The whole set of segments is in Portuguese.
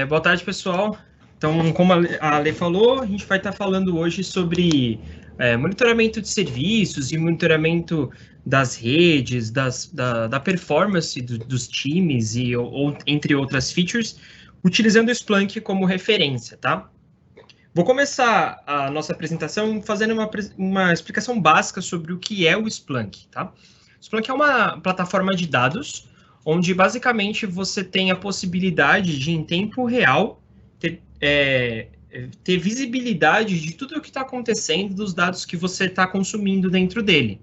Boa tarde, pessoal. Então, como a Ale falou, a gente vai estar falando hoje sobre monitoramento de serviços e monitoramento das redes, da performance dos times ou entre outras features, utilizando o Splunk como referência, tá? Vou começar a nossa apresentação fazendo uma explicação básica sobre o que é o Splunk, tá? O Splunk é uma plataforma de dados onde basicamente você tem a possibilidade de, em tempo real, ter visibilidade de tudo o que está acontecendo, dos dados que você está consumindo dentro dele.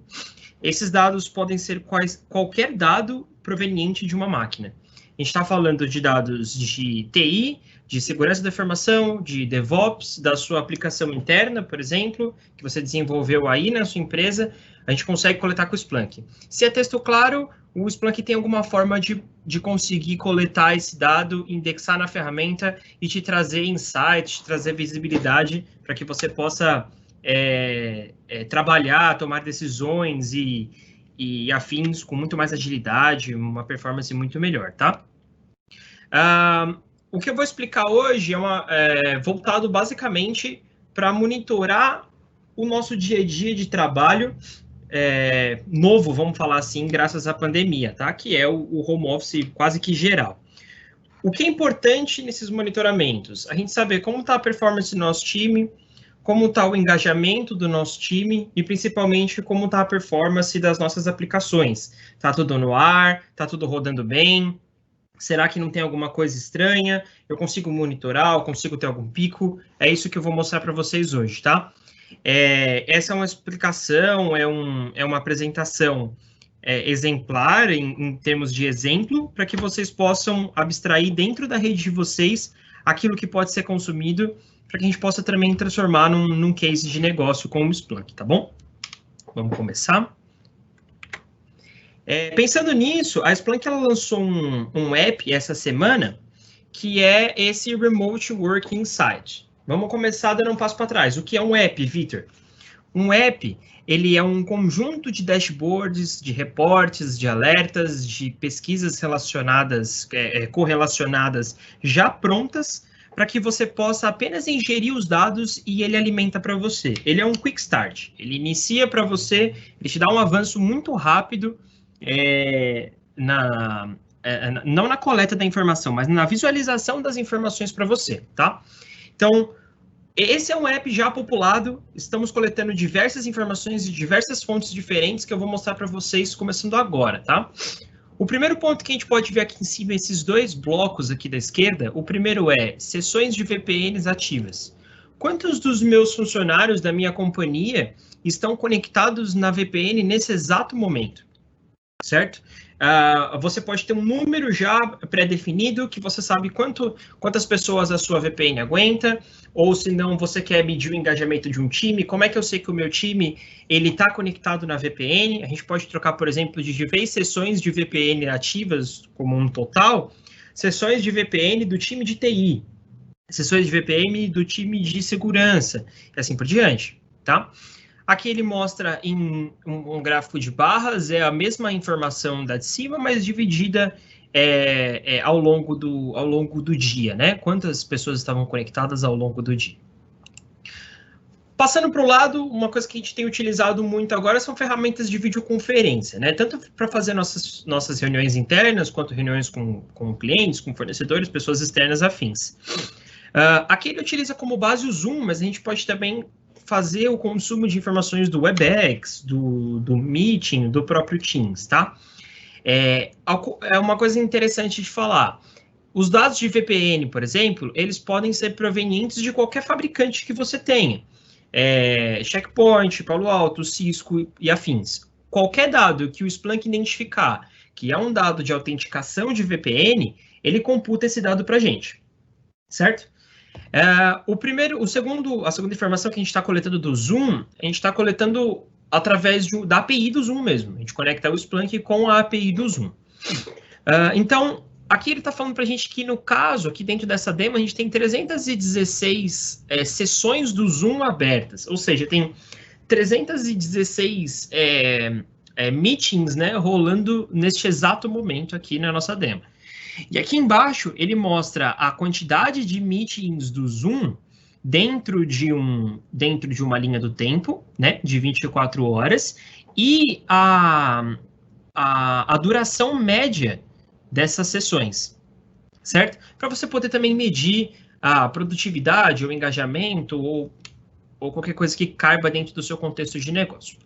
Esses dados podem ser qualquer dado proveniente de uma máquina. A gente está falando de dados de TI, de segurança da informação, de DevOps, da sua aplicação interna, por exemplo, que você desenvolveu aí na sua empresa, a gente consegue coletar com o Splunk. Se é texto claro, o Splunk tem alguma forma de conseguir coletar esse dado, indexar na ferramenta e te trazer insights, te trazer visibilidade para que você possa trabalhar, tomar decisões e afins com muito mais agilidade, uma performance muito melhor, tá? O que eu vou explicar hoje é voltado basicamente para monitorar o nosso dia a dia de trabalho novo, vamos falar assim, graças à pandemia, tá? Que é o home office quase que geral. O que é importante nesses monitoramentos? A gente saber como está a performance do nosso time, como está o engajamento do nosso time e, principalmente, como está a performance das nossas aplicações. Está tudo no ar? Está tudo rodando bem? Será que não tem alguma coisa estranha? Eu consigo monitorar? Eu consigo ter algum pico? É isso que eu vou mostrar para vocês hoje, tá? Essa é uma explicação, é uma apresentação exemplar em termos de exemplo, para que vocês possam abstrair dentro da rede de vocês aquilo que pode ser consumido, para que a gente possa também transformar num case de negócio como o Splunk, tá bom? Vamos começar. Pensando nisso, a Splunk ela lançou um app essa semana, que é esse Remote Working Insight. Vamos começar dando um passo para trás. O que é um app, Victor? Um app, ele é um conjunto de dashboards, de reportes, de alertas, de pesquisas relacionadas, correlacionadas, já prontas, para que você possa apenas ingerir os dados e ele alimenta para você. Ele é um quick start. Ele inicia para você, ele te dá um avanço muito rápido não na coleta da informação, mas na visualização das informações para você, tá? Então, esse é um app já populado, estamos coletando diversas informações de diversas fontes diferentes que eu vou mostrar para vocês começando agora, tá? O primeiro ponto que a gente pode ver aqui em cima, esses dois blocos aqui da esquerda, o primeiro é sessões de VPNs ativas. Quantos dos meus funcionários da minha companhia estão conectados na VPN nesse exato momento? Certo? Você pode ter um número já pré-definido que você sabe quantas pessoas a sua VPN aguenta, ou se não, você quer medir o engajamento de um time, como é que eu sei que o meu time ele está conectado na VPN? A gente pode trocar, por exemplo, de vez sessões de VPN ativas como um total, sessões de VPN do time de TI, sessões de VPN do time de segurança, e assim por diante, tá? Aqui ele mostra em um gráfico de barras, é a mesma informação da de cima, mas dividida ao longo do dia, né? Quantas pessoas estavam conectadas ao longo do dia. Passando para o lado, uma coisa que a gente tem utilizado muito agora são ferramentas de videoconferência, né? Tanto para fazer nossas reuniões internas, quanto reuniões com clientes, com fornecedores, pessoas externas afins. Aqui ele utiliza como base o Zoom, mas a gente pode também fazer o consumo de informações do Webex, do Meeting, do próprio Teams, tá? É uma coisa interessante de falar. Os dados de VPN, por exemplo, eles podem ser provenientes de qualquer fabricante que você tenha. Checkpoint, Palo Alto, Cisco e afins. Qualquer dado que o Splunk identificar que é um dado de autenticação de VPN, ele computa esse dado para a gente, certo? A segunda informação que a gente está coletando do Zoom, a gente está coletando através da API do Zoom mesmo. A gente conecta o Splunk com a API do Zoom. Então, aqui ele está falando para a gente que, no caso, aqui dentro dessa demo, a gente tem 316 sessões do Zoom abertas. Ou seja, tem 316 meetings, né, rolando neste exato momento aqui na nossa demo. E aqui embaixo, ele mostra a quantidade de meetings do Zoom dentro de uma linha do tempo, né, de 24 horas, e a duração média dessas sessões, certo? Para você poder também medir a produtividade, ou engajamento, ou qualquer coisa que caiba dentro do seu contexto de negócio.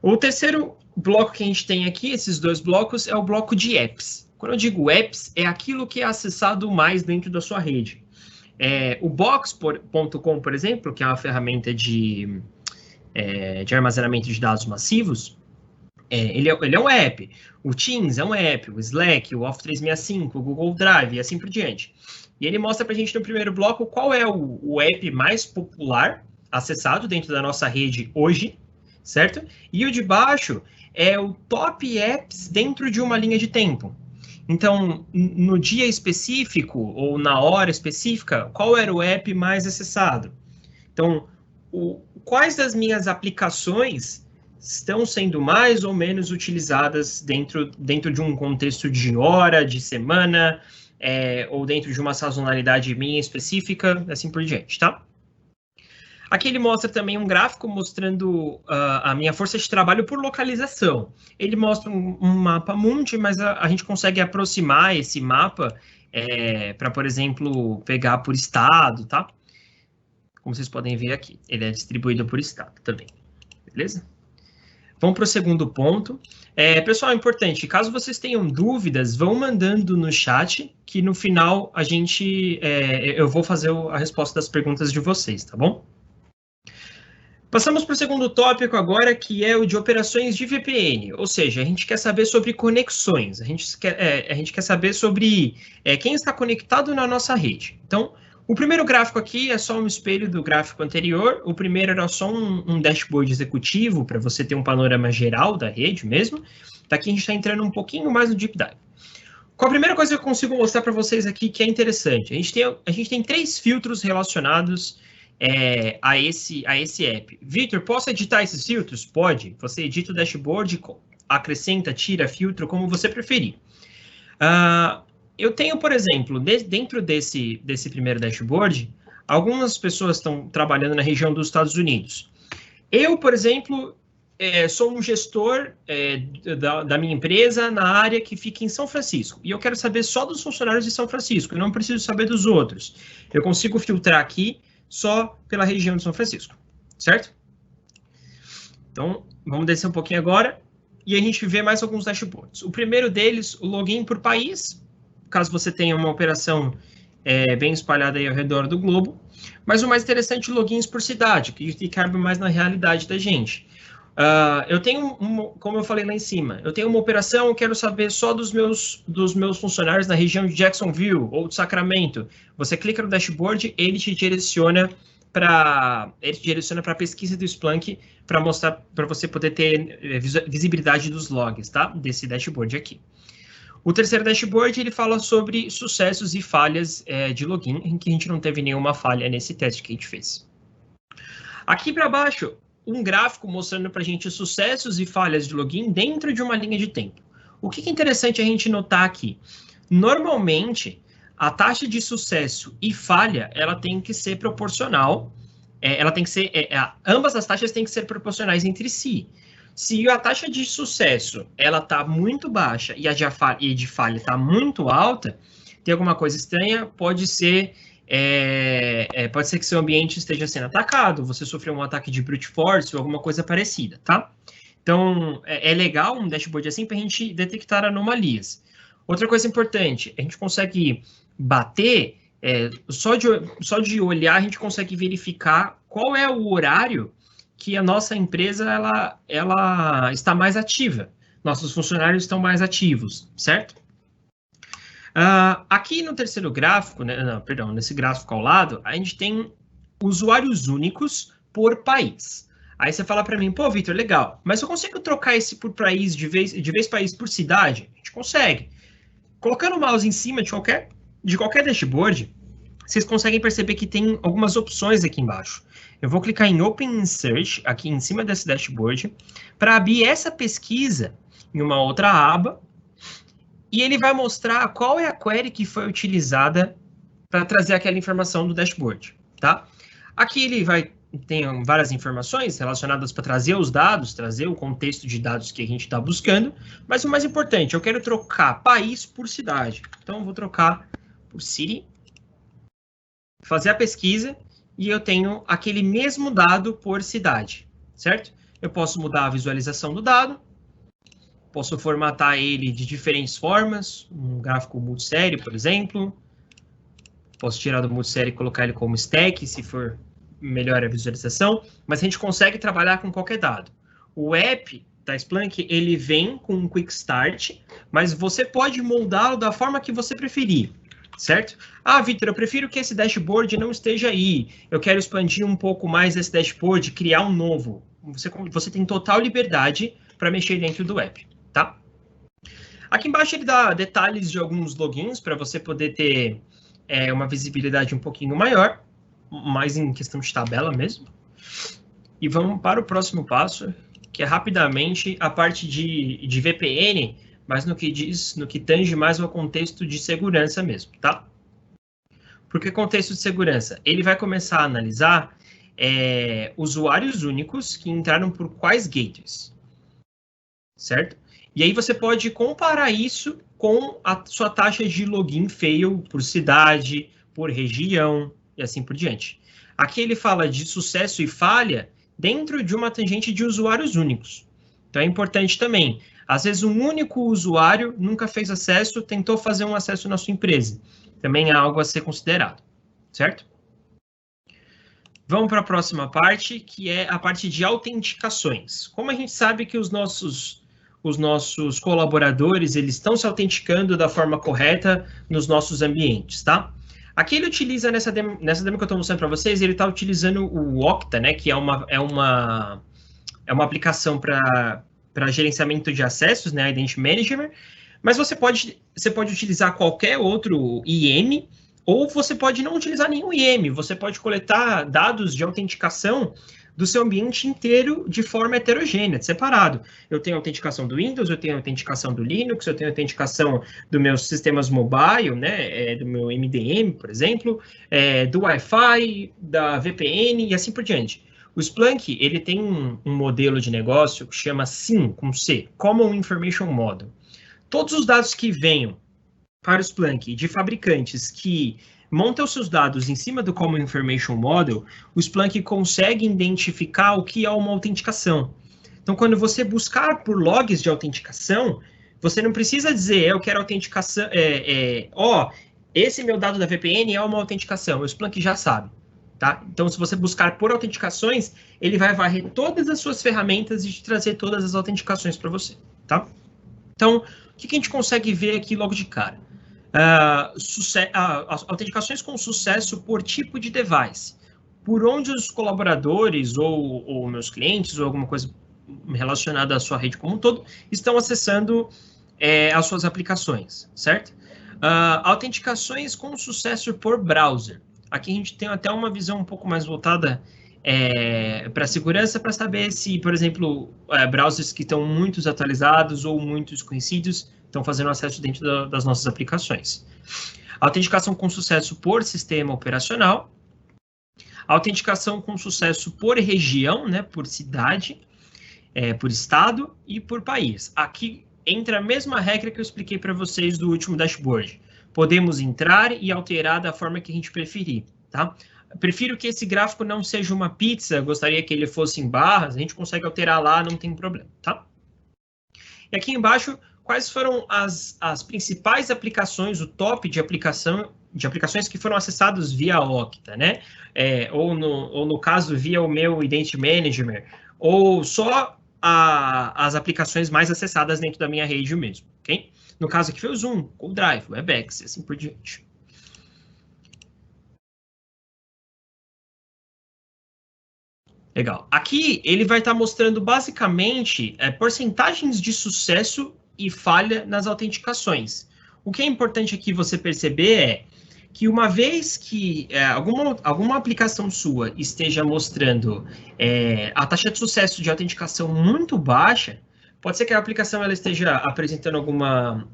O terceiro bloco que a gente tem aqui, esses dois blocos, é o bloco de apps. Quando eu digo apps, é aquilo que é acessado mais dentro da sua rede. O Box.com, por exemplo, que é uma ferramenta de armazenamento de dados massivos, ele é um app. O Teams é um app, o Slack, o Office 365, o Google Drive e assim por diante. E ele mostra para a gente no primeiro bloco qual é o app mais popular acessado dentro da nossa rede hoje, certo? E o de baixo é o top apps dentro de uma linha de tempo. Então, no dia específico ou na hora específica, qual era o app mais acessado? Então, quais das minhas aplicações estão sendo mais ou menos utilizadas dentro de um contexto de hora, de semana, ou dentro de uma sazonalidade minha específica, assim por diante, tá? Aqui ele mostra também um gráfico mostrando a minha força de trabalho por localização. Ele mostra um mapa mundi, mas a gente consegue aproximar esse mapa para, por exemplo, pegar por estado, tá? Como vocês podem ver aqui, ele é distribuído por estado também, beleza? Vamos para o segundo ponto. Pessoal, é importante, caso vocês tenham dúvidas, vão mandando no chat, que no final eu vou fazer a resposta das perguntas de vocês, tá bom? Passamos para o segundo tópico agora, que é o de operações de VPN, ou seja, a gente quer saber sobre conexões, a gente quer saber sobre quem está conectado na nossa rede. Então, o primeiro gráfico aqui é só um espelho do gráfico anterior, o primeiro era só um dashboard executivo, para você ter um panorama geral da rede mesmo. Daqui a gente está entrando um pouquinho mais no deep dive. Qual a primeira coisa que eu consigo mostrar para vocês aqui que é interessante? A gente tem 3 filtros relacionados a esse app. Vitor, posso editar esses filtros? Pode. Você edita o dashboard, acrescenta, tira, filtro, como você preferir. Eu tenho, por exemplo, dentro desse primeiro dashboard, algumas pessoas estão trabalhando na região dos Estados Unidos. Eu, por exemplo, sou um gestor da minha empresa na área que fica em São Francisco. E eu quero saber só dos funcionários de São Francisco. Eu não preciso saber dos outros. Eu consigo filtrar aqui só pela região de São Francisco, certo? Então, vamos descer um pouquinho agora e a gente vê mais alguns dashboards. O primeiro deles, o login por país, caso você tenha uma operação bem espalhada aí ao redor do globo. Mas o mais interessante, logins por cidade, que cabe mais na realidade da gente. Eu tenho, como eu falei lá em cima, eu tenho uma operação, eu quero saber só dos meus funcionários na região de Jacksonville ou de Sacramento. Você clica no dashboard, ele te direciona para a pesquisa do Splunk para mostrar, para você poder ter visibilidade dos logs, tá? Desse dashboard aqui. O terceiro dashboard, ele fala sobre sucessos e falhas de login, em que a gente não teve nenhuma falha nesse teste que a gente fez. Aqui para baixo, um gráfico mostrando para a gente sucessos e falhas de login dentro de uma linha de tempo. O que é interessante a gente notar aqui? Normalmente, a taxa de sucesso e falha, ela tem que ser proporcional, ambas as taxas têm que ser proporcionais entre si. Se a taxa de sucesso ela está muito baixa e a de falha está muito alta, tem alguma coisa estranha, pode ser que seu ambiente esteja sendo atacado, você sofreu um ataque de brute force ou alguma coisa parecida, tá? Então, é legal um dashboard assim para a gente detectar anomalias. Outra coisa importante, a gente consegue bater, só de olhar a gente consegue verificar qual é o horário que a nossa empresa ela está mais ativa. Nossos funcionários estão mais ativos, certo? Aqui no terceiro gráfico, nesse gráfico ao lado, a gente tem usuários únicos por país. Aí você fala para mim, pô, Vitor, legal, mas eu consigo trocar esse por país, de vez país por cidade? A gente consegue. Colocando o mouse em cima de qualquer dashboard, vocês conseguem perceber que tem algumas opções aqui embaixo. Eu vou clicar em Open Search, aqui em cima desse dashboard, para abrir essa pesquisa em uma outra aba. e ele vai mostrar qual é a query que foi utilizada para trazer aquela informação do dashboard, tá? Aqui ele tem várias informações relacionadas para trazer os dados, trazer o contexto de dados que a gente está buscando, mas o mais importante, eu quero trocar país por cidade. Então, eu vou trocar por city, fazer a pesquisa, e eu tenho aquele mesmo dado por cidade, certo? Eu posso mudar a visualização do dado, posso formatar ele de diferentes formas, um gráfico multissérie, por exemplo. Posso tirar do multissérie e colocar ele como stack, se for melhor a visualização, mas a gente consegue trabalhar com qualquer dado. O app da Splunk, ele vem com um Quick Start, mas você pode moldá-lo da forma que você preferir, certo? Ah, Vitor, eu prefiro que esse dashboard não esteja aí, eu quero expandir um pouco mais esse dashboard, criar um novo. Você tem total liberdade para mexer dentro do app, tá? Aqui embaixo ele dá detalhes de alguns logins para você poder ter uma visibilidade um pouquinho maior, mais em questão de tabela mesmo. E vamos para o próximo passo, que é rapidamente a parte de VPN, mas no que tange mais ao contexto de segurança mesmo, tá? Por que contexto de segurança? Ele vai começar a analisar usuários únicos que entraram por quais gateways, certo? E aí você pode comparar isso com a sua taxa de login fail por cidade, por região e assim por diante. Aqui ele fala de sucesso e falha dentro de uma tangente de usuários únicos. Então é importante também. Às vezes um único usuário nunca fez acesso, tentou fazer um acesso na sua empresa. Também é algo a ser considerado, certo? Vamos para a próxima parte, que é a parte de autenticações. Como a gente sabe que os nossos colaboradores, eles estão se autenticando da forma correta nos nossos ambientes, tá? Aqui ele utiliza, nessa demo que eu estou mostrando para vocês, ele está utilizando o Okta, né, que é uma aplicação para gerenciamento de acessos, né, Identity Manager, mas você pode utilizar qualquer outro IAM, ou você pode não utilizar nenhum IAM, você pode coletar dados de autenticação do seu ambiente inteiro de forma heterogênea, separado. Eu tenho autenticação do Windows, eu tenho autenticação do Linux, eu tenho autenticação dos meus sistemas mobile, né, do meu MDM, por exemplo, do Wi-Fi, da VPN e assim por diante. O Splunk, ele tem um modelo de negócio que chama CIM, com C, Common Information Model. Todos os dados que venham para o Splunk de fabricantes que monta os seus dados em cima do Common Information Model, o Splunk consegue identificar o que é uma autenticação. Então, quando você buscar por logs de autenticação, você não precisa dizer, eu quero autenticação, esse meu dado da VPN é uma autenticação, o Splunk já sabe. Tá? Então, se você buscar por autenticações, ele vai varrer todas as suas ferramentas e te trazer todas as autenticações para você. Tá? Então, o que a gente consegue ver aqui logo de cara? Autenticações com sucesso por tipo de device. Por onde os colaboradores ou meus clientes ou alguma coisa relacionada à sua rede como um todo estão acessando as suas aplicações, certo? Autenticações com sucesso por browser. Aqui a gente tem até uma visão um pouco mais voltada para segurança, para saber se, por exemplo, browsers que estão muito atualizados ou muito desconhecidos estão fazendo acesso dentro das nossas aplicações. Autenticação com sucesso por sistema operacional. Autenticação com sucesso por região, né, por cidade, por estado e por país. Aqui entra a mesma regra que eu expliquei para vocês do último dashboard. Podemos entrar e alterar da forma que a gente preferir, tá? Prefiro que esse gráfico não seja uma pizza, gostaria que ele fosse em barras, a gente consegue alterar lá, não tem problema, tá? E aqui embaixo, quais foram as principais aplicações, o top de aplicações que foram acessados via Okta, né? Ou no caso, via o meu Identity Manager, ou só as aplicações mais acessadas dentro da minha rede mesmo, ok? No caso aqui foi o Zoom, o Drive, o Webex e assim por diante. Legal. Aqui ele vai estar mostrando basicamente porcentagens de sucesso e falha nas autenticações. O que é importante aqui você perceber é que uma vez que alguma aplicação sua esteja mostrando a taxa de sucesso de autenticação muito baixa, pode ser que a aplicação ela esteja apresentando alguma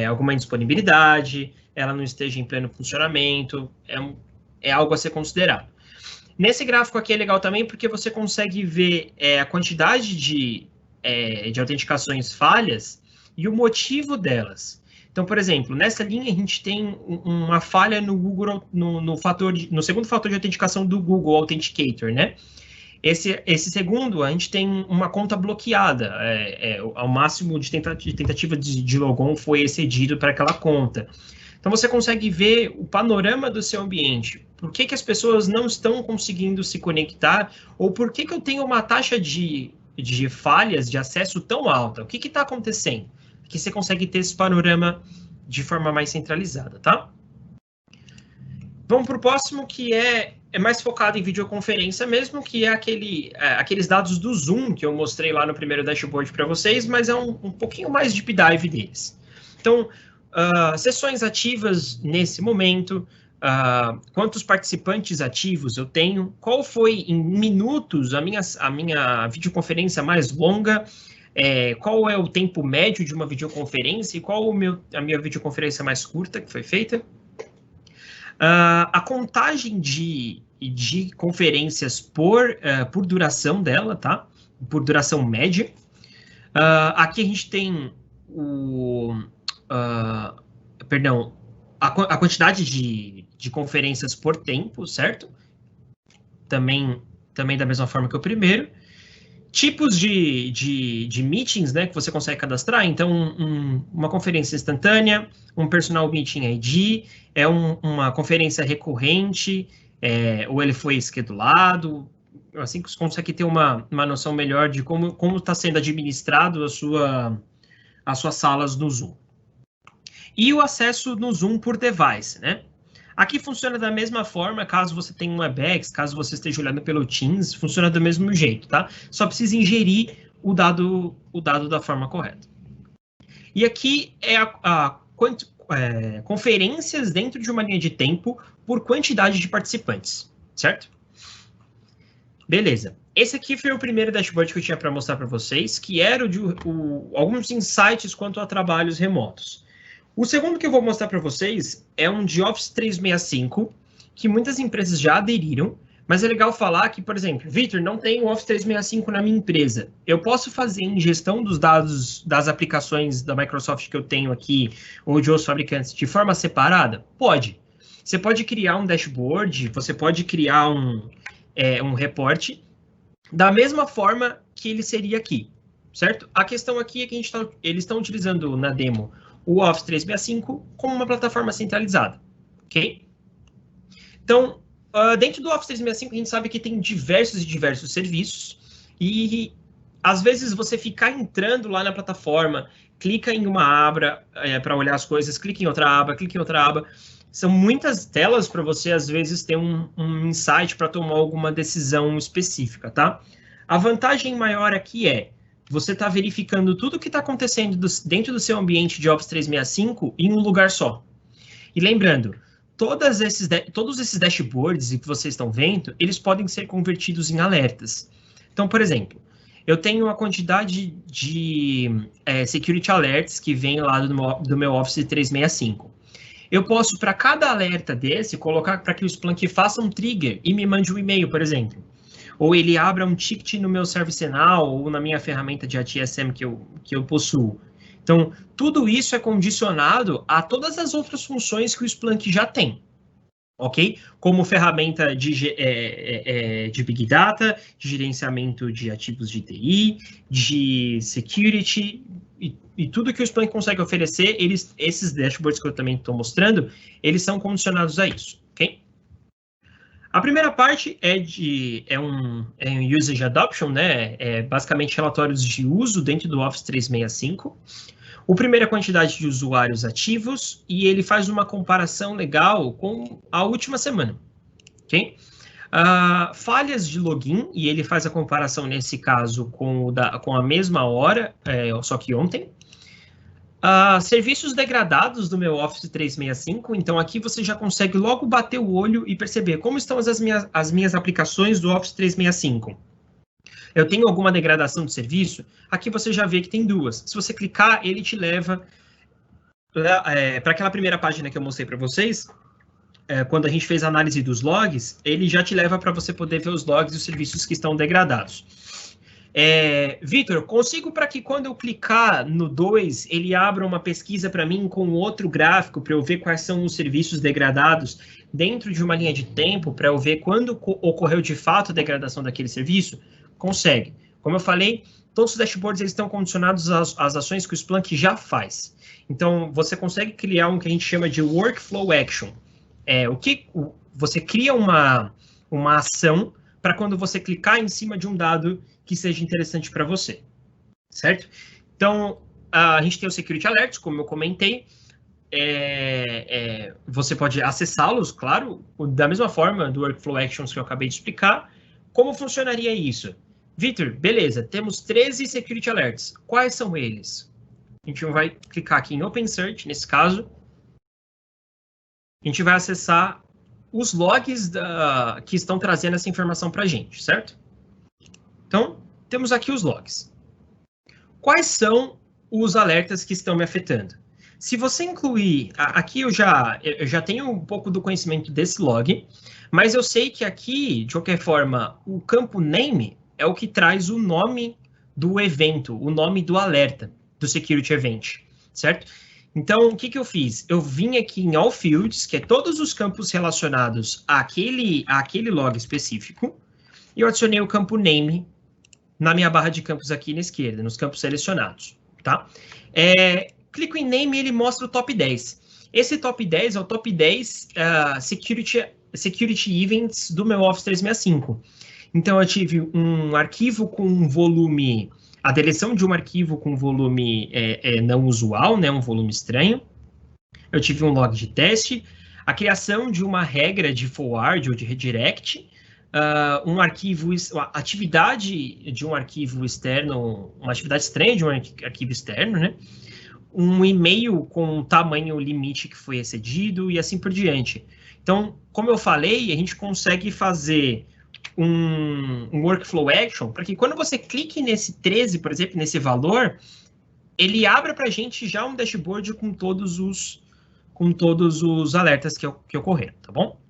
alguma indisponibilidade, ela não esteja em pleno funcionamento, é algo a ser considerado. Nesse gráfico aqui é legal também porque você consegue ver a quantidade de autenticações falhas e o motivo delas. Então, por exemplo, nessa linha a gente tem uma falha no Google, no segundo fator de autenticação do Google Authenticator, né? Esse segundo, a gente tem uma conta bloqueada, ao máximo de tentativa de logon foi excedido para aquela conta. Então, você consegue ver o panorama do seu ambiente. Por que as pessoas não estão conseguindo se conectar? Ou por que eu tenho uma taxa de falhas de acesso tão alta? O que está acontecendo? Que você consegue ter esse panorama de forma mais centralizada, tá? Vamos para o próximo, que é mais focado em videoconferência mesmo, que é aqueles dados do Zoom que eu mostrei lá no primeiro dashboard para vocês, mas é um pouquinho mais deep dive deles. Então, sessões ativas nesse momento, quantos participantes ativos eu tenho, qual foi em minutos a minha videoconferência mais longa, qual é o tempo médio de uma videoconferência e qual a minha videoconferência mais curta que foi feita. A contagem de conferências por duração dela, tá? Por duração média. Aqui a gente tem a quantidade de conferências por tempo, certo? Também da mesma forma que o primeiro. Tipos de meetings, né, que você consegue cadastrar. Então, uma conferência instantânea, um personal meeting ID, uma conferência recorrente, ou ele foi schedulado. Assim que você consegue ter uma noção melhor de como está sendo administrado as suas salas no Zoom. E o acesso no Zoom por device, né? Aqui funciona da mesma forma, caso você tenha um WebEx, caso você esteja olhando pelo Teams, funciona do mesmo jeito, tá? Só precisa ingerir o dado da forma correta. E aqui é conferências dentro de uma linha de tempo por quantidade de participantes, certo? Beleza. Esse aqui foi o primeiro dashboard que eu tinha para mostrar para vocês, que era alguns insights quanto a trabalhos remotos. O segundo que eu vou mostrar para vocês é um de Office 365, que muitas empresas já aderiram, mas é legal falar que, por exemplo, Victor, não tem o Office 365 na minha empresa. Eu posso fazer ingestão dos dados das aplicações da Microsoft que eu tenho aqui, ou de outros fabricantes, de forma separada? Pode. Você pode criar um dashboard, você pode criar um reporte, da mesma forma que ele seria aqui, certo? A questão aqui é que eles estão utilizando na demo o Office 365 como uma plataforma centralizada, ok? Então, dentro do Office 365, a gente sabe que tem diversos serviços e, às vezes, você ficar entrando lá na plataforma, clica em uma aba para olhar as coisas, clica em outra aba, são muitas telas para você, às vezes, ter um insight para tomar alguma decisão específica, tá? A vantagem maior aqui você está verificando tudo o que está acontecendo dentro do seu ambiente de Office 365 em um lugar só. E lembrando, todos esses dashboards que vocês estão vendo, eles podem ser convertidos em alertas. Então, por exemplo, eu tenho uma quantidade de security alerts que vem lá do meu Office 365. Eu posso, para cada alerta desse, colocar para que o Splunk faça um trigger e me mande um e-mail, por exemplo. Ou ele abra um ticket no meu ServiceNow ou na minha ferramenta de ATSM que eu possuo. Então, tudo isso é condicionado a todas as outras funções que o Splunk já tem, ok? Como ferramenta de Big Data, de gerenciamento de ativos de TI, de security, e tudo que o Splunk consegue oferecer, esses dashboards que eu também estou mostrando, eles são condicionados a isso, ok? A primeira parte é um Usage Adoption, né? Basicamente relatórios de uso dentro do Office 365. O primeiro é a quantidade de usuários ativos e ele faz uma comparação legal com a última semana, ok? Falhas de login, e ele faz a comparação nesse caso com a mesma hora, só que ontem. Serviços degradados do meu Office 365, então aqui você já consegue logo bater o olho e perceber como estão as minhas aplicações do Office 365. Eu tenho alguma degradação de serviço? Aqui você já vê que tem duas. Se você clicar, ele te leva para aquela primeira página que eu mostrei para vocês, quando a gente fez a análise dos logs, ele já te leva para você poder ver os logs dos serviços que estão degradados. Vitor, consigo para que quando eu clicar no 2, ele abra uma pesquisa para mim com outro gráfico para eu ver quais são os serviços degradados dentro de uma linha de tempo, para eu ver quando ocorreu de fato a degradação daquele serviço? Consegue. Como eu falei, todos os dashboards eles estão condicionados às ações que o Splunk já faz. Então, você consegue criar um que a gente chama de Workflow Action. Você cria uma ação para quando você clicar em cima de um dado que seja interessante para você, certo? Então, a gente tem o Security Alerts, como eu comentei. Você pode acessá-los, claro, da mesma forma do Workflow Actions que eu acabei de explicar. Como funcionaria isso? Vitor, beleza, temos 13 Security Alerts. Quais são eles? A gente vai clicar aqui em Open Search, nesse caso. A gente vai acessar os logs que estão trazendo essa informação para a gente, certo? Então, temos aqui os logs. Quais são os alertas que estão me afetando? Se você incluir... Aqui eu já tenho um pouco do conhecimento desse log, mas eu sei que aqui, de qualquer forma, o campo name é o que traz o nome do evento, o nome do alerta, do Security Event, certo? Então, o que eu fiz? Eu vim aqui em All Fields, que é todos os campos relacionados àquele log específico, e eu adicionei o campo name na minha barra de campos aqui na esquerda, nos campos selecionados, tá? Clico em name e ele mostra o top 10. Esse top 10 é o top 10 security events do meu Office 365. Então, eu tive um arquivo com volume... A deleção de um arquivo com volume não usual, né, um volume estranho. Eu tive um log de teste, a criação de uma regra de forward ou de redirect, atividade de um arquivo externo, uma atividade estranha de um arquivo externo, né? Um e-mail com um tamanho limite que foi excedido e assim por diante. Então, como eu falei, a gente consegue fazer um workflow action para que quando você clique nesse 13, por exemplo, nesse valor, ele abra para a gente já um dashboard com todos os alertas que ocorreram, tá bom?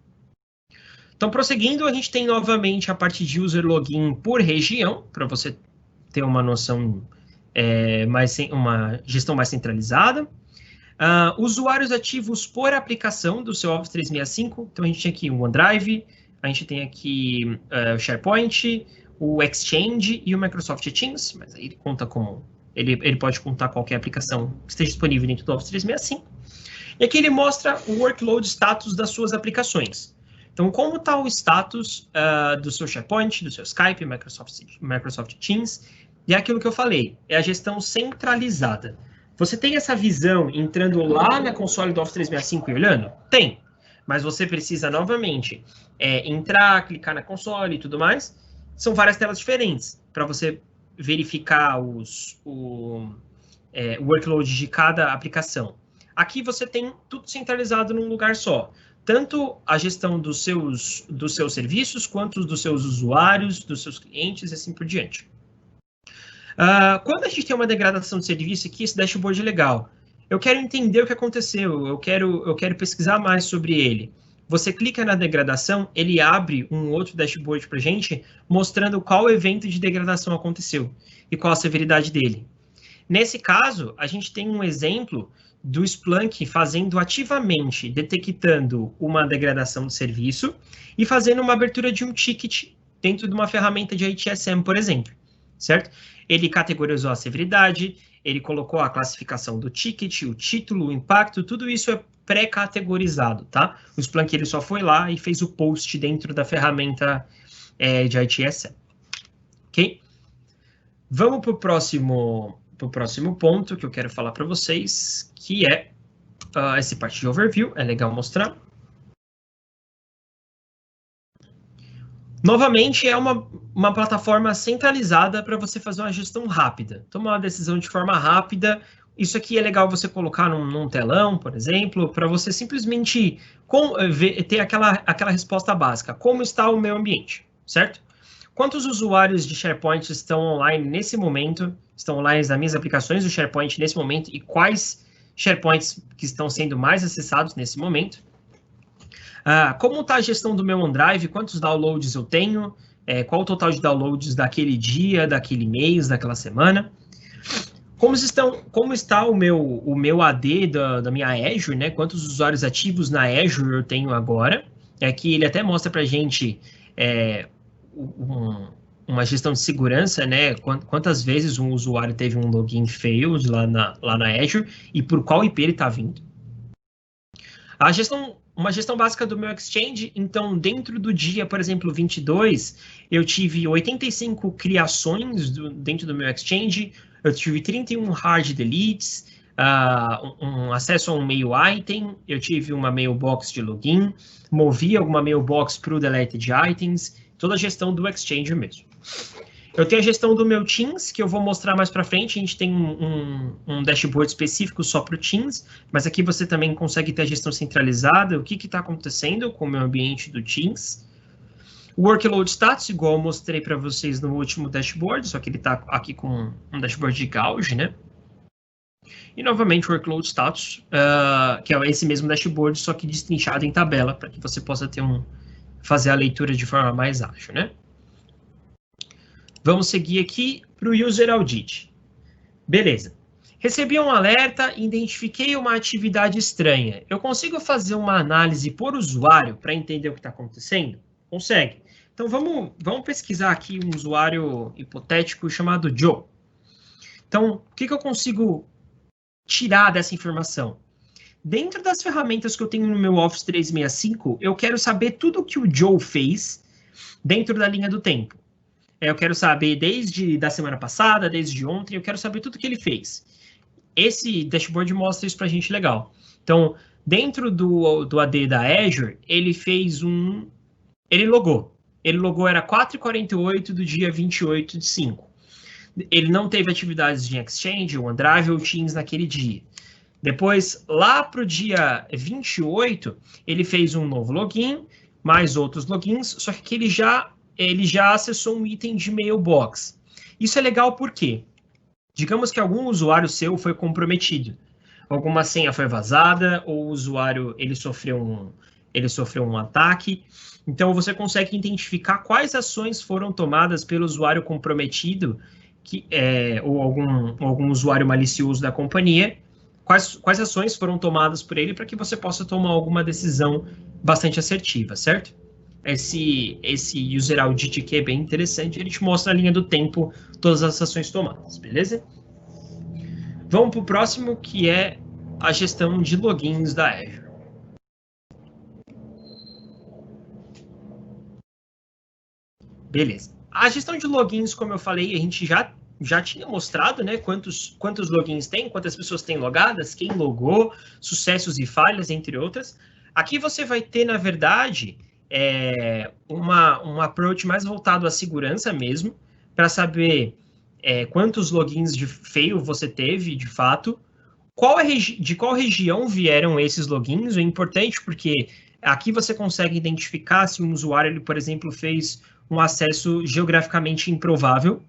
Então, prosseguindo, a gente tem novamente a parte de user login por região, para você ter uma noção, uma gestão mais centralizada. Usuários ativos por aplicação do seu Office 365, então a gente tem aqui o OneDrive, a gente tem aqui o SharePoint, o Exchange e o Microsoft Teams, mas aí ele conta como... Ele pode contar qualquer aplicação que esteja disponível dentro do Office 365. E aqui ele mostra o workload status das suas aplicações. Então, como está o status do seu SharePoint, do seu Skype, Microsoft Teams, e é aquilo que eu falei, é a gestão centralizada. Você tem essa visão entrando lá na console do Office 365 e olhando? Tem. Mas você precisa, novamente, entrar, clicar na console e tudo mais. São várias telas diferentes para você verificar o workload de cada aplicação. Aqui você tem tudo centralizado num lugar só. Tanto a gestão dos seus serviços, quanto dos seus usuários, dos seus clientes e assim por diante. Quando a gente tem uma degradação de serviço aqui, esse dashboard é legal. Eu quero entender o que aconteceu, eu quero pesquisar mais sobre ele. Você clica na degradação, ele abre um outro dashboard para a gente, mostrando qual evento de degradação aconteceu e qual a severidade dele. Nesse caso, a gente tem um exemplo do Splunk fazendo ativamente, detectando uma degradação de serviço e fazendo uma abertura de um ticket dentro de uma ferramenta de ITSM, por exemplo, certo? Ele categorizou a severidade, ele colocou a classificação do ticket, o título, o impacto, tudo isso é pré-categorizado, tá? O Splunk ele só foi lá e fez o post dentro da ferramenta de ITSM, ok? Vamos para o próximo ponto que eu quero falar para vocês, que é essa parte de overview, é legal mostrar. Novamente, é uma plataforma centralizada para você fazer uma gestão rápida, tomar uma decisão de forma rápida. Isso aqui é legal você colocar num telão, por exemplo, para você simplesmente ter aquela resposta básica. Como está o meu ambiente, certo? Quantos usuários de SharePoint estão online nesse momento, estão online nas minhas aplicações do SharePoint nesse momento, e quais SharePoints que estão sendo mais acessados nesse momento. Como está a gestão do meu OneDrive, quantos downloads eu tenho, qual o total de downloads daquele dia, daquele mês, daquela semana. Como está o meu AD da minha Azure, né? Quantos usuários ativos na Azure eu tenho agora. Aqui ele até mostra para a gente uma gestão de segurança, né? Quantas vezes um usuário teve um login failed lá na Azure e por qual IP ele está vindo. Uma gestão básica do meu Exchange, então, dentro do dia, por exemplo, 22, eu tive 85 criações dentro do meu Exchange, eu tive 31 hard deletes, um acesso a um mail item, eu tive uma mailbox de login, movi alguma mailbox para o deleted items, toda a gestão do Exchange mesmo. Eu tenho a gestão do meu Teams, que eu vou mostrar mais para frente. A gente tem um dashboard específico só para o Teams, mas aqui você também consegue ter a gestão centralizada, o que está acontecendo com o meu ambiente do Teams. O Workload Status, igual eu mostrei para vocês no último dashboard, só que ele está aqui com um dashboard de Gauge, né? E, novamente, o Workload Status, que é esse mesmo dashboard, só que destrinchado em tabela, para que você possa fazer a leitura de forma mais ágil, né? Vamos seguir aqui para o User Audit. Beleza. Recebi um alerta, identifiquei uma atividade estranha. Eu consigo fazer uma análise por usuário para entender o que está acontecendo? Consegue. Então, vamos pesquisar aqui um usuário hipotético chamado Joe. Então, o que eu consigo tirar dessa informação? Dentro das ferramentas que eu tenho no meu Office 365, eu quero saber tudo o que o Joe fez dentro da linha do tempo. Eu quero saber desde da semana passada, desde ontem, eu quero saber tudo que ele fez. Esse dashboard mostra isso para a gente legal. Então, dentro do AD da Azure, ele fez ele logou. Ele logou, era 4h48 do dia 28/5. Ele não teve atividades de Exchange, OneDrive ou Teams naquele dia. Depois, lá para o dia 28, ele fez um novo login, mais outros logins, só que ele já acessou um item de mailbox. Isso é legal porque, digamos que algum usuário seu foi comprometido, alguma senha foi vazada, ou o usuário ele sofreu um ataque. Então, você consegue identificar quais ações foram tomadas pelo usuário comprometido, ou algum usuário malicioso da companhia, quais ações foram tomadas por ele para que você possa tomar alguma decisão bastante assertiva, certo? Esse User Audit aqui é bem interessante, ele te mostra a linha do tempo, todas as ações tomadas, beleza? Vamos para o próximo, que é a gestão de logins da Azure. Beleza. A gestão de logins, como eu falei, a gente já tinha mostrado, né, quantos logins tem, quantas pessoas têm logadas, quem logou, sucessos e falhas, entre outras. Aqui você vai ter, na verdade, um approach mais voltado à segurança mesmo, para saber quantos logins de fail você teve, de fato, de qual região vieram esses logins. É importante porque aqui você consegue identificar se um usuário, ele, por exemplo, fez um acesso geograficamente improvável.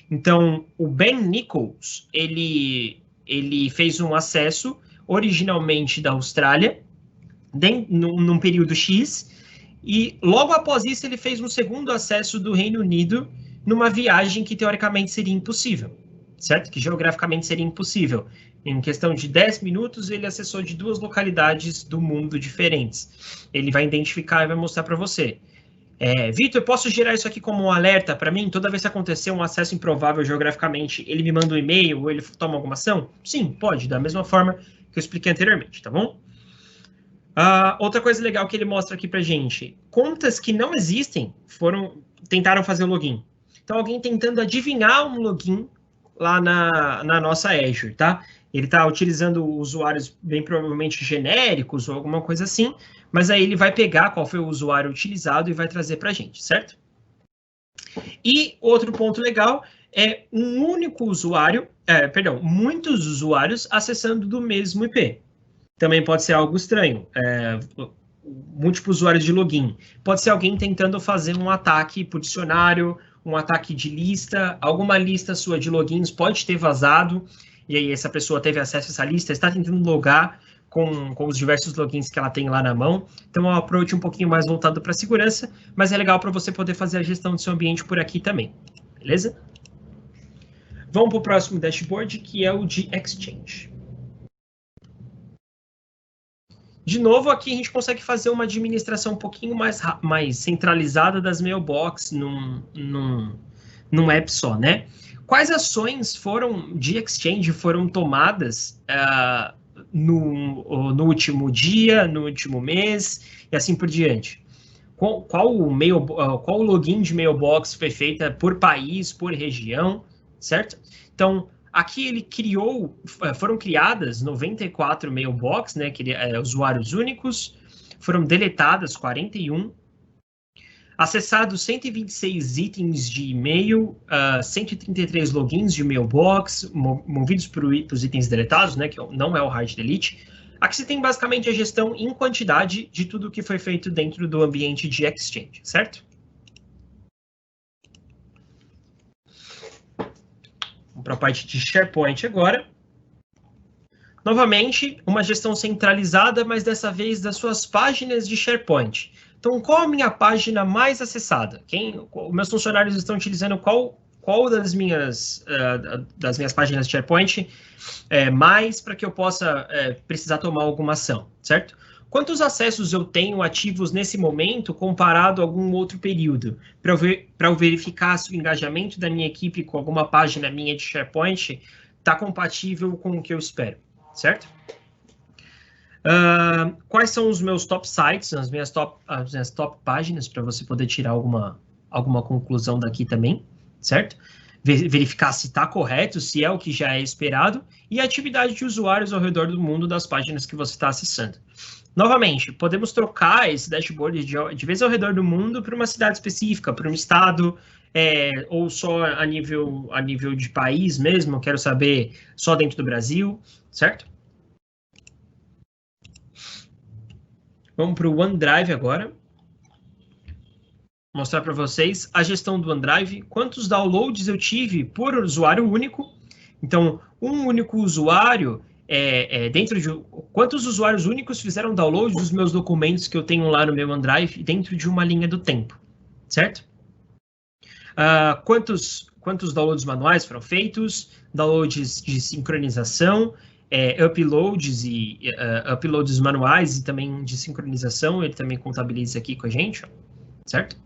Então, o Ben Nichols, ele fez um acesso originalmente da Austrália, num período X, e logo após isso ele fez um segundo acesso do Reino Unido numa viagem que teoricamente seria impossível, certo? Que geograficamente seria impossível. Em questão de 10 minutos, ele acessou de 2 localidades do mundo diferentes. Ele vai identificar e vai mostrar para você. Vitor, eu posso gerar isso aqui como um alerta para mim? Toda vez que acontecer um acesso improvável geograficamente, ele me manda um e-mail ou ele toma alguma ação? Sim, pode, da mesma forma que eu expliquei anteriormente, tá bom? Outra coisa legal que ele mostra aqui pra gente, contas que não existem tentaram fazer o login. Então, alguém tentando adivinhar um login lá na nossa Azure, tá? Ele está utilizando usuários bem provavelmente genéricos ou alguma coisa assim, mas aí ele vai pegar qual foi o usuário utilizado e vai trazer pra gente, certo? E outro ponto legal é um único usuário, muitos usuários acessando do mesmo IP. Também pode ser algo estranho, múltiplos usuários de login. Pode ser alguém tentando fazer um ataque por dicionário, um ataque de lista, alguma lista sua de logins pode ter vazado. e aí essa pessoa teve acesso a essa lista, está tentando logar com os diversos logins que ela tem lá na mão. Então, é um approach um pouquinho mais voltado para a segurança, mas é legal para você poder fazer a gestão do seu ambiente por aqui também, beleza? Vamos para o próximo dashboard, que é o de Exchange. De novo, aqui a gente consegue fazer uma administração um pouquinho mais centralizada das mailbox num app só, né? Quais ações de Exchange foram tomadas no último dia, no último mês e assim por diante? Qual o login de mailbox foi feita por país, por região, certo? Então, aqui ele foram criadas 94 mailbox, né, usuários únicos, foram deletadas 41, acessados 126 itens de e-mail, 133 logins de mailbox, movidos para os itens deletados, né, que não é o hard delete. Aqui você tem basicamente a gestão em quantidade de tudo que foi feito dentro do ambiente de Exchange, certo? Vamos para a parte de SharePoint agora. Novamente, uma gestão centralizada, mas dessa vez das suas páginas de SharePoint. Então, qual a minha página mais acessada? Meus funcionários estão utilizando qual das minhas páginas de SharePoint mais para que eu possa precisar tomar alguma ação, certo? Quantos acessos eu tenho ativos nesse momento comparado a algum outro período? Para eu verificar se o engajamento da minha equipe com alguma página minha de SharePoint está compatível com o que eu espero, certo? Quais são os meus top sites, as minhas top páginas, para você poder tirar alguma conclusão daqui também, certo? Verificar se está correto, se é o que já é esperado, e a atividade de usuários ao redor do mundo das páginas que você está acessando. Novamente, podemos trocar esse dashboard de vez ao redor do mundo para uma cidade específica, para um estado, ou só a nível de país mesmo, quero saber só dentro do Brasil, certo? Vamos para o OneDrive agora. Mostrar para vocês a gestão do OneDrive, quantos downloads eu tive por usuário único. Então, um único usuário, quantos usuários únicos fizeram download dos meus documentos que eu tenho lá no meu OneDrive dentro de uma linha do tempo, certo? Quantos downloads manuais foram feitos, downloads de sincronização, uploads manuais e também de sincronização, ele também contabiliza aqui com a gente, certo?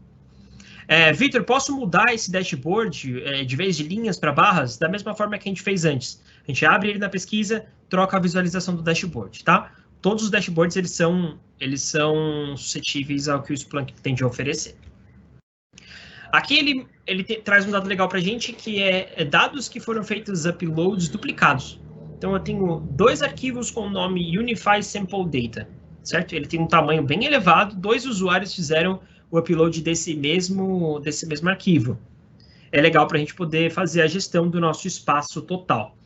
Vitor, posso mudar esse dashboard de vez de linhas para barras da mesma forma que a gente fez antes? A gente abre ele na pesquisa, troca a visualização do dashboard, tá? Todos os dashboards, eles são suscetíveis ao que o Splunk tem de oferecer. Aqui ele traz um dado legal para a gente, que é dados que foram feitos uploads duplicados. Então, eu tenho 2 arquivos com o nome Unify Sample Data, certo? Ele tem um tamanho bem elevado, 2 usuários fizeram o upload desse mesmo arquivo. É legal para a gente poder fazer a gestão do nosso espaço total.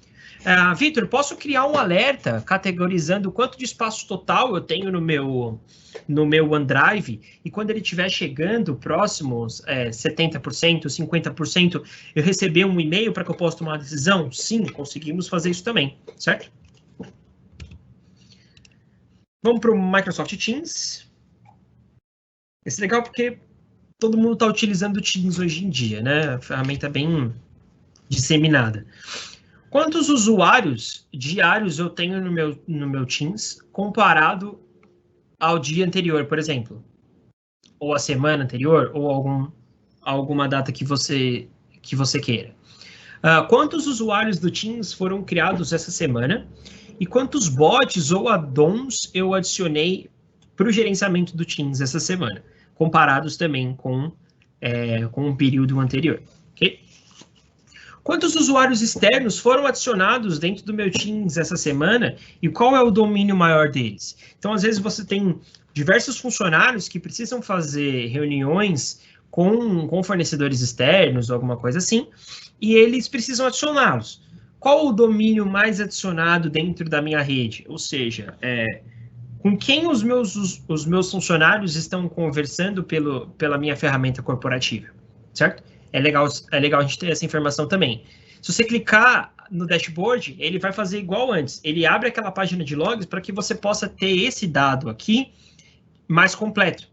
Vitor, posso criar um alerta categorizando quanto de espaço total eu tenho no meu OneDrive, e quando ele estiver chegando próximos 70%, 50%, eu receber um e-mail para que eu possa tomar uma decisão? Sim, conseguimos fazer isso também, certo? Vamos para o Microsoft Teams. Esse é legal porque todo mundo está utilizando o Teams hoje em dia, né? A ferramenta é bem disseminada. Quantos usuários diários eu tenho no meu Teams comparado ao dia anterior, por exemplo? Ou a semana anterior, ou alguma data que você queira. Quantos usuários do Teams foram criados essa semana? E quantos bots ou add-ons eu adicionei para o gerenciamento do Teams essa semana? Comparados também com um período anterior, ok? Quantos usuários externos foram adicionados dentro do meu Teams essa semana e qual é o domínio maior deles? Então, às vezes, você tem diversos funcionários que precisam fazer reuniões com fornecedores externos ou alguma coisa assim, e eles precisam adicioná-los. Qual o domínio mais adicionado dentro da minha rede? Ou seja, com quem os meus funcionários estão conversando pela minha ferramenta corporativa, certo? É legal a gente ter essa informação também. Se você clicar no dashboard, ele vai fazer igual antes. Ele abre aquela página de logs para que você possa ter esse dado aqui mais completo.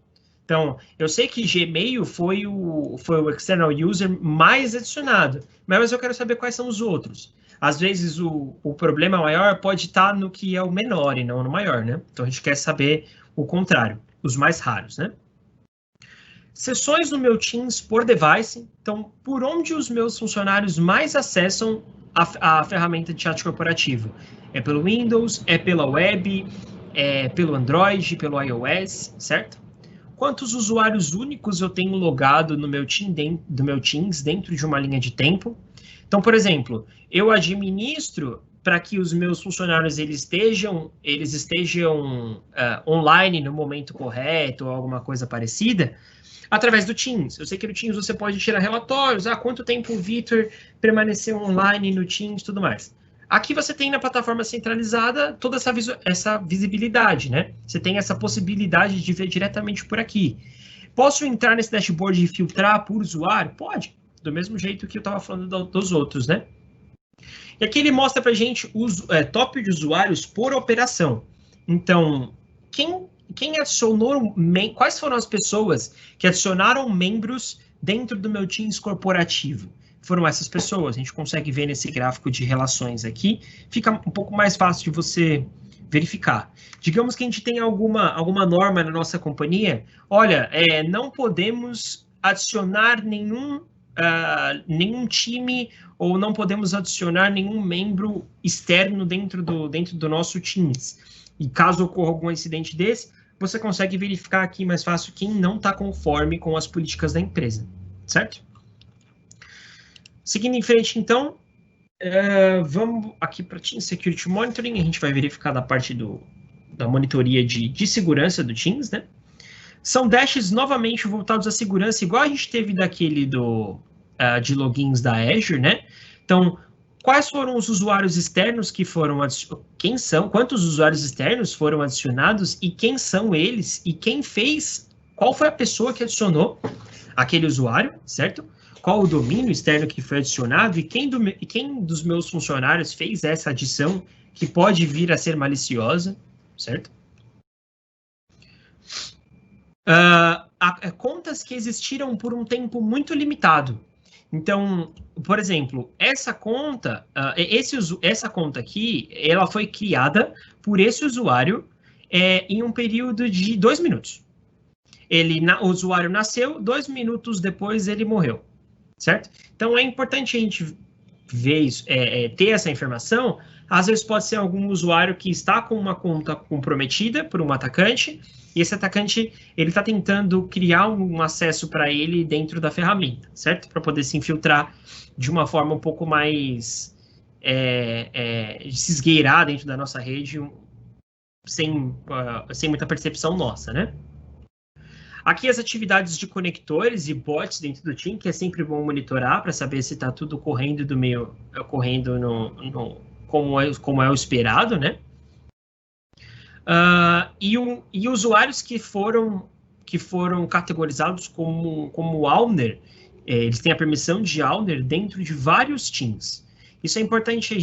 Então, eu sei que Gmail foi o external user mais adicionado, mas eu quero saber quais são os outros. Às vezes, o problema maior pode estar no que é o menor e não no maior, né? Então, a gente quer saber o contrário, os mais raros, né? Sessões no meu Teams por device. Então, por onde os meus funcionários mais acessam a ferramenta de chat corporativo? É pelo Windows, é pela web, é pelo Android, pelo iOS, certo? Quantos usuários únicos eu tenho logado no meu Teams dentro de uma linha de tempo? Então, por exemplo, eu administro para que os meus funcionários eles estejam online no momento correto ou alguma coisa parecida, através do Teams. Eu sei que no Teams você pode tirar relatórios, quanto tempo o Vitor permaneceu online no Teams e tudo mais. Aqui você tem na plataforma centralizada toda essa visibilidade, né? Você tem essa possibilidade de ver diretamente por aqui. Posso entrar nesse dashboard e filtrar por usuário? Pode, do mesmo jeito que eu estava falando dos outros, né? E aqui ele mostra para a gente os top de usuários por operação. Então, quem adicionou, quais foram as pessoas que adicionaram membros dentro do meu Teams corporativo? Foram essas pessoas, a gente consegue ver nesse gráfico de relações aqui, fica um pouco mais fácil de você verificar. Digamos que a gente tem alguma norma na nossa companhia, olha, não podemos adicionar nenhum time ou não podemos adicionar nenhum membro externo dentro do nosso Teams. E caso ocorra algum incidente desse, você consegue verificar aqui mais fácil quem não está conforme com as políticas da empresa, certo? Seguindo em frente, então, vamos aqui para Teams Security Monitoring, a gente vai verificar da parte da monitoria de segurança do Teams, né? São dashes novamente voltados à segurança, igual a gente teve daquele de logins da Azure, né? Então, quais foram os usuários externos que foram quantos usuários externos foram adicionados e quem são eles e qual foi a pessoa que adicionou aquele usuário, certo? Qual o domínio externo que foi adicionado e quem dos meus funcionários fez essa adição que pode vir a ser maliciosa, certo? Contas que existiram por um tempo muito limitado. Então, por exemplo, essa conta aqui, ela foi criada por esse usuário em um período de 2 minutos. O usuário nasceu, 2 minutos depois ele morreu, certo? Então, é importante a gente ver isso, ter essa informação. Às vezes pode ser algum usuário que está com uma conta comprometida por um atacante, e esse atacante, ele está tentando criar um acesso para ele dentro da ferramenta, certo? Para poder se infiltrar de uma forma um pouco mais se esgueirar dentro da nossa rede, sem muita percepção nossa, né? Aqui as atividades de conectores e bots dentro do Team, que é sempre bom monitorar para saber se está tudo correndo como é o esperado, né? E usuários que foram categorizados como owner, eles têm a permissão de owner dentro de vários teams. Isso é importante a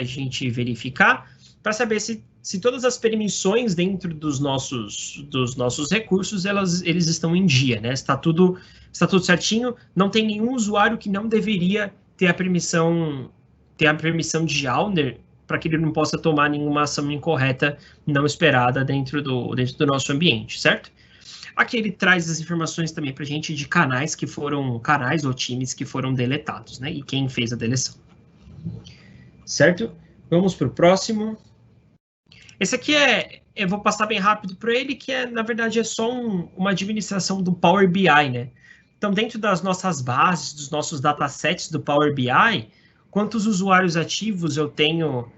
gente verificar para saber se todas as permissões dentro dos nossos recursos, eles estão em dia, né? Está tudo certinho, não tem nenhum usuário que não deveria ter a permissão de owner para que ele não possa tomar nenhuma ação incorreta não esperada dentro do nosso ambiente, certo? Aqui ele traz as informações também para a gente de canais ou times que foram deletados, né? E quem fez a deleção. Certo? Vamos para o próximo. Esse aqui eu vou passar bem rápido para ele, que na verdade é só uma administração do Power BI, né? Então, dentro das nossas bases, dos nossos datasets do Power BI, quantos usuários ativos eu tenho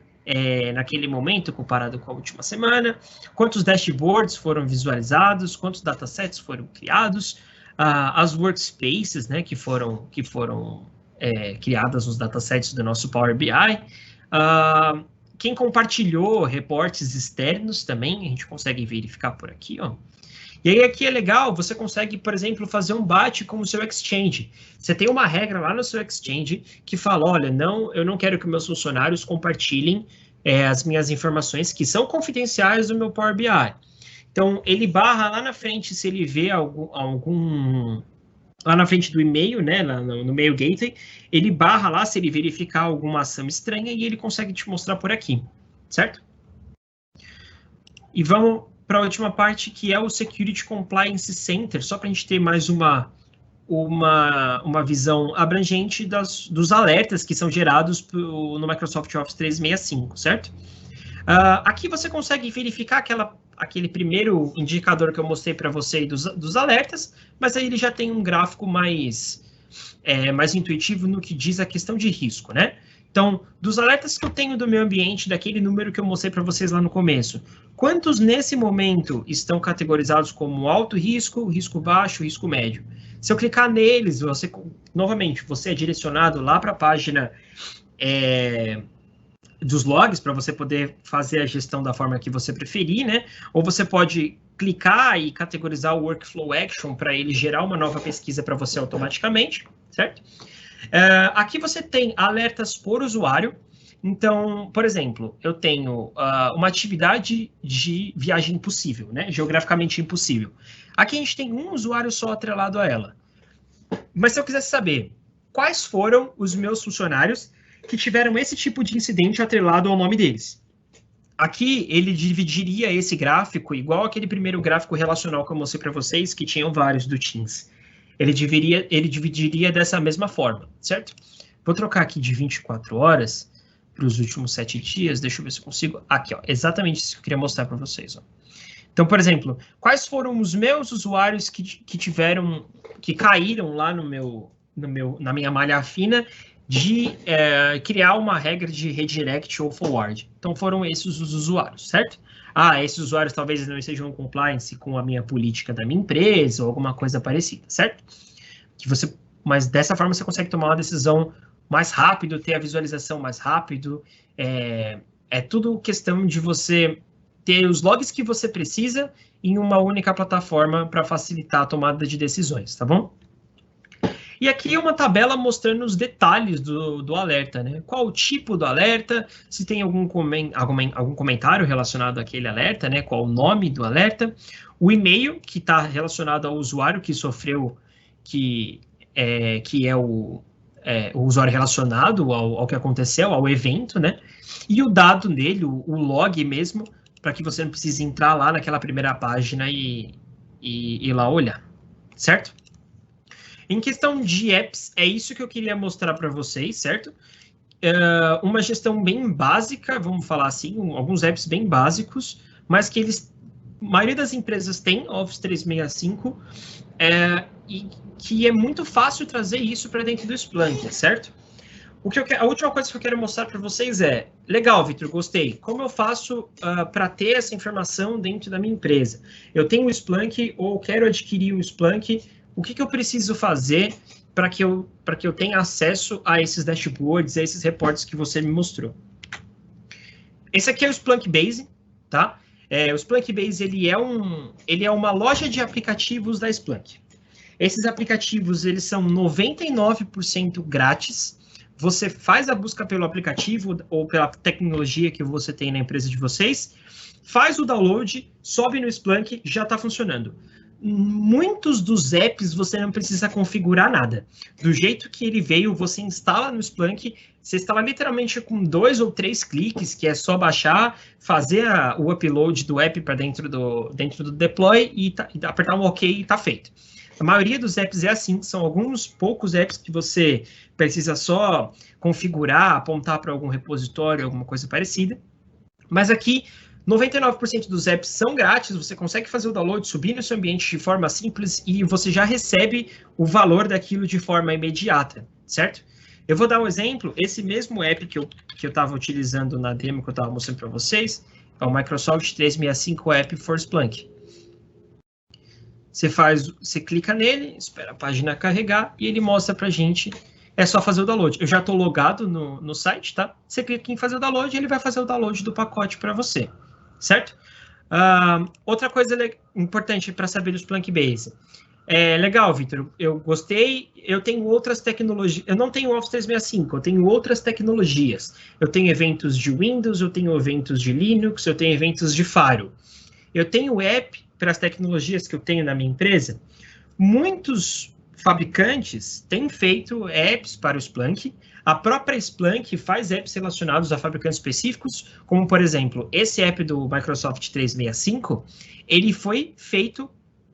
naquele momento, comparado com a última semana, quantos dashboards foram visualizados, quantos datasets foram criados, as workspaces, né, que foram criadas nos datasets do nosso Power BI, quem compartilhou reportes externos também, a gente consegue verificar por aqui, ó. E aí aqui é legal, você consegue, por exemplo, fazer um bate com o seu Exchange. Você tem uma regra lá no seu Exchange que fala, olha, eu não quero que meus funcionários compartilhem as minhas informações que são confidenciais do meu Power BI. Então, ele barra lá na frente se ele vê algum lá na frente do e-mail, né, no Mail Gateway, ele barra lá se ele verificar alguma ação estranha e ele consegue te mostrar por aqui, certo? E vamos para a última parte, que é o Security Compliance Center, só para a gente ter mais uma visão abrangente dos alertas que são gerados no Microsoft Office 365, certo? Aqui você consegue verificar aquele primeiro indicador que eu mostrei para você dos alertas, mas aí ele já tem um gráfico mais intuitivo no que diz a questão de risco, né? Então, dos alertas que eu tenho do meu ambiente, daquele número que eu mostrei para vocês lá no começo, quantos nesse momento estão categorizados como alto risco, risco baixo, risco médio? Se eu clicar neles, novamente, você é direcionado lá para a página dos logs, para você poder fazer a gestão da forma que você preferir, né? Ou você pode clicar e categorizar o Workflow Action para ele gerar uma nova pesquisa para você automaticamente, certo? Aqui você tem alertas por usuário. Então, por exemplo, eu tenho uma atividade de viagem impossível, né? Geograficamente impossível. Aqui a gente tem um usuário só atrelado a ela. Mas se eu quisesse saber quais foram os meus funcionários que tiveram esse tipo de incidente atrelado ao nome deles. Aqui ele dividiria esse gráfico igual aquele primeiro gráfico relacional que eu mostrei para vocês, que tinham vários do Teams. Ele dividiria dessa mesma forma, certo? Vou trocar aqui de 24 horas para os últimos 7 dias. Deixa eu ver se eu consigo. Aqui, ó, exatamente isso que eu queria mostrar para vocês. Ó. Então, por exemplo, quais foram os meus usuários que caíram lá na minha malha fina de criar uma regra de redirect ou forward? Então, foram esses os usuários, certo? Esses usuários talvez não estejam em compliance com a minha política da minha empresa ou alguma coisa parecida, certo? Mas dessa forma você consegue tomar uma decisão mais rápido, ter a visualização mais rápido. É tudo questão de você ter os logs que você precisa em uma única plataforma para facilitar a tomada de decisões, tá bom? E aqui é uma tabela mostrando os detalhes do alerta, né? Qual o tipo do alerta, se tem algum comentário relacionado àquele alerta, né? Qual o nome do alerta, o e-mail que está relacionado ao usuário que sofreu, que é o usuário relacionado ao que aconteceu, ao evento, né? E o dado dele, o log mesmo, para que você não precise entrar lá naquela primeira página e ir lá olhar, certo? Em questão de apps, é isso que eu queria mostrar para vocês, certo? Uma gestão bem básica, vamos falar assim, alguns apps bem básicos, mas que a maioria das empresas tem Office 365, e que é muito fácil trazer isso para dentro do Splunk, certo? A última coisa que eu quero mostrar para vocês legal, Vitor, gostei. Como eu faço para ter essa informação dentro da minha empresa? Eu tenho um Splunk ou quero adquirir um Splunk. O que eu preciso fazer para que eu tenha acesso a esses dashboards, a esses reportes que você me mostrou? Esse aqui é o Splunk Base, tá? O Splunk Base ele é uma loja de aplicativos da Splunk. Esses aplicativos eles são 99% grátis. Você faz a busca pelo aplicativo ou pela tecnologia que você tem na empresa de vocês, faz o download, sobe no Splunk, já está funcionando. Muitos dos apps você não precisa configurar nada. Do jeito que ele veio, você instala no Splunk, você instala literalmente com 2 ou 3 cliques, que é só baixar, fazer o upload do app para dentro do deploy e apertar um OK e está feito. A maioria dos apps é assim, são alguns poucos apps que você precisa só configurar, apontar para algum repositório, alguma coisa parecida. Mas aqui, 99% dos apps são grátis, você consegue fazer o download, subir no seu ambiente de forma simples e você já recebe o valor daquilo de forma imediata, certo? Eu vou dar um exemplo, esse mesmo app que eu estava utilizando na demo que eu estava mostrando para vocês, é o Microsoft 365 App for Splunk. Você clica nele, espera a página carregar e ele mostra para a gente, é só fazer o download. Eu já estou logado no site, tá? Você clica em fazer o download e ele vai fazer o download do pacote para você, certo? Outra coisa importante para saber do Splunk Base. Legal, Vitor, eu gostei, eu tenho outras tecnologias, eu não tenho Office 365, eu tenho outras tecnologias. Eu tenho eventos de Windows, eu tenho eventos de Linux, eu tenho eventos de Firewall. Eu tenho app para as tecnologias que eu tenho na minha empresa. Muitos fabricantes têm feito apps para o Splunk. A própria Splunk faz apps relacionados a fabricantes específicos, como, por exemplo, esse app do Microsoft 365, ele foi feito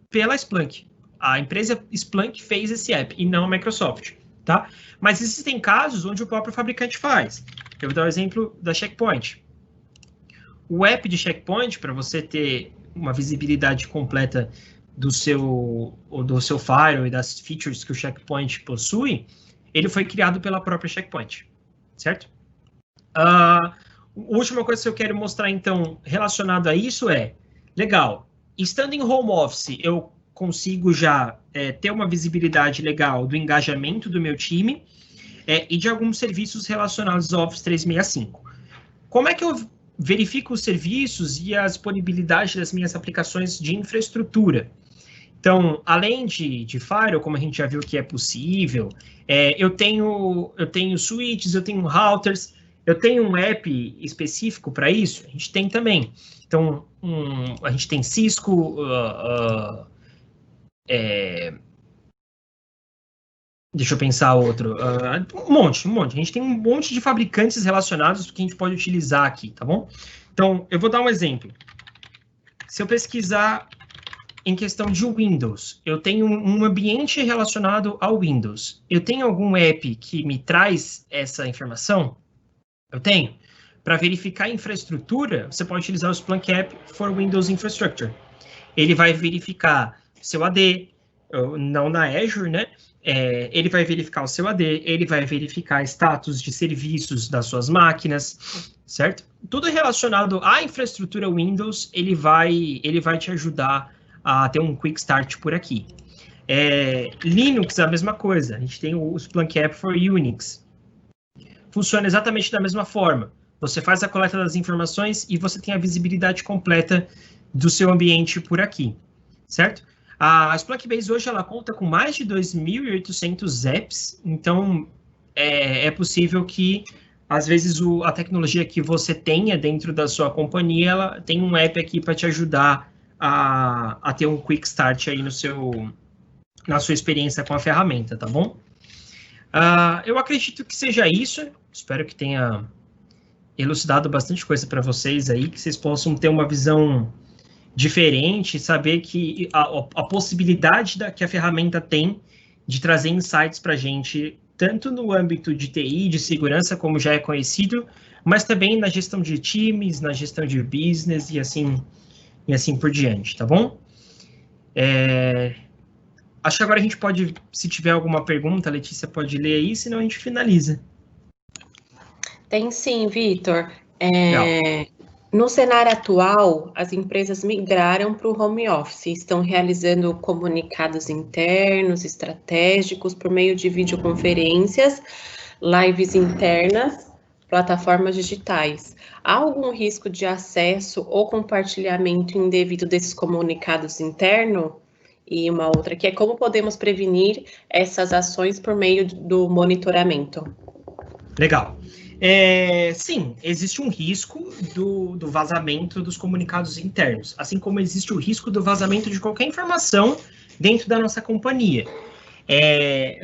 pela Splunk. A empresa Splunk fez esse app, e não a Microsoft, tá? Mas existem casos onde o próprio fabricante faz. Eu vou dar o exemplo da Checkpoint. O app de Checkpoint, para você ter uma visibilidade completa do seu firewall e das features que o Checkpoint possui, ele foi criado pela própria Checkpoint, certo? A última coisa que eu quero mostrar, então, relacionado a isso legal, estando em home office, eu consigo já ter uma visibilidade legal do engajamento do meu time e de alguns serviços relacionados ao Office 365. Como é que eu verifico os serviços e a disponibilidade das minhas aplicações de infraestrutura? Então, além de Firewall, como a gente já viu que é possível, eu tenho switches, eu tenho routers, eu tenho um app específico para isso? A gente tem também. Então, a gente tem Cisco, deixa eu pensar outro. Um monte. A gente tem um monte de fabricantes relacionados que a gente pode utilizar aqui, tá bom? Então, eu vou dar um exemplo. Se eu pesquisar em questão de Windows, eu tenho um ambiente relacionado ao Windows. Eu tenho algum app que me traz essa informação? Eu tenho. Para verificar a infraestrutura, você pode utilizar o Splunk App for Windows Infrastructure. Ele vai verificar seu AD, não na Azure, né? Ele vai verificar o seu AD, ele vai verificar status de serviços das suas máquinas, certo? Tudo relacionado à infraestrutura Windows, ele vai te ajudar a ter um quick start por aqui. Linux é a mesma coisa, a gente tem o Splunk App for Unix. Funciona exatamente da mesma forma. Você faz a coleta das informações e você tem a visibilidade completa do seu ambiente por aqui, certo? A Splunk Base hoje ela conta com mais de 2.800 apps, então é possível que, às vezes, a tecnologia que você tenha dentro da sua companhia, ela tem um app aqui para te ajudar a ter um quick start aí na sua experiência com a ferramenta, tá bom? Eu acredito que seja isso, espero que tenha elucidado bastante coisa para vocês aí, que vocês possam ter uma visão diferente, saber que a possibilidade que a ferramenta tem de trazer insights para a gente, tanto no âmbito de TI, de segurança, como já é conhecido, mas também na gestão de times, na gestão de business e assim por diante, tá bom? Acho que agora a gente pode, se tiver alguma pergunta, a Letícia pode ler aí, senão a gente finaliza. Tem sim, Vitor. No cenário atual, as empresas migraram para o home office, estão realizando comunicados internos, estratégicos, por meio de videoconferências, lives internas, plataformas digitais. Há algum risco de acesso ou compartilhamento indevido desses comunicados internos? E uma outra que é como podemos prevenir essas ações por meio do monitoramento? Legal. Sim, existe um risco do vazamento dos comunicados internos, assim como existe o risco do vazamento de qualquer informação dentro da nossa companhia.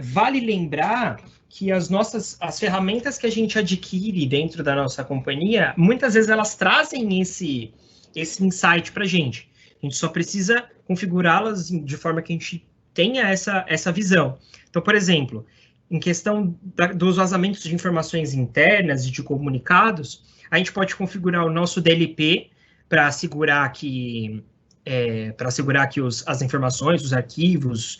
Vale lembrar que as ferramentas que a gente adquire dentro da nossa companhia, muitas vezes elas trazem esse insight para a gente. A gente só precisa configurá-las de forma que a gente tenha essa visão. Então, por exemplo, em questão dos vazamentos de informações internas e de comunicados, a gente pode configurar o nosso DLP para assegurar que as informações, os arquivos,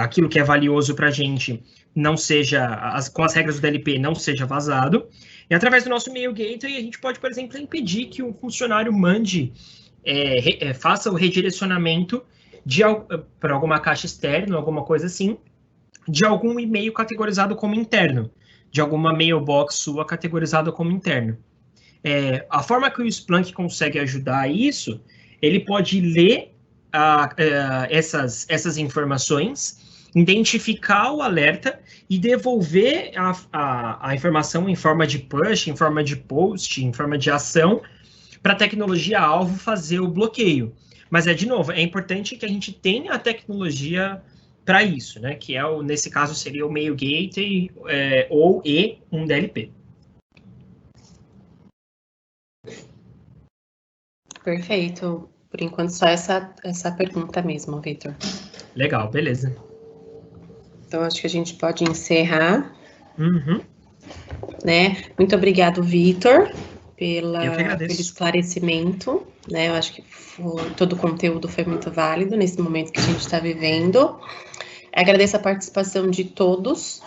aquilo que é valioso para a gente, não seja, com as regras do DLP, não seja vazado. E através do nosso Mail Gateway, a gente pode, por exemplo, impedir que um funcionário faça o redirecionamento para alguma caixa externa, alguma coisa assim, de algum e-mail categorizado como interno, de alguma mailbox sua categorizada como interno. A forma que o Splunk consegue ajudar isso ele pode ler essas informações, identificar o alerta e devolver a informação em forma de push, em forma de post, em forma de ação, para a tecnologia-alvo fazer o bloqueio. Mas, de novo, é importante que a gente tenha a tecnologia para isso, né? Que nesse caso seria o Mail Gateway ou um DLP. Perfeito. Por enquanto, só essa pergunta mesmo, Vitor. Legal, beleza. Então, acho que a gente pode encerrar. Uhum. Né? Muito obrigado, Vitor, pelo esclarecimento. Né? Eu acho que todo o conteúdo foi muito válido nesse momento que a gente está vivendo. Agradeço a participação de todos.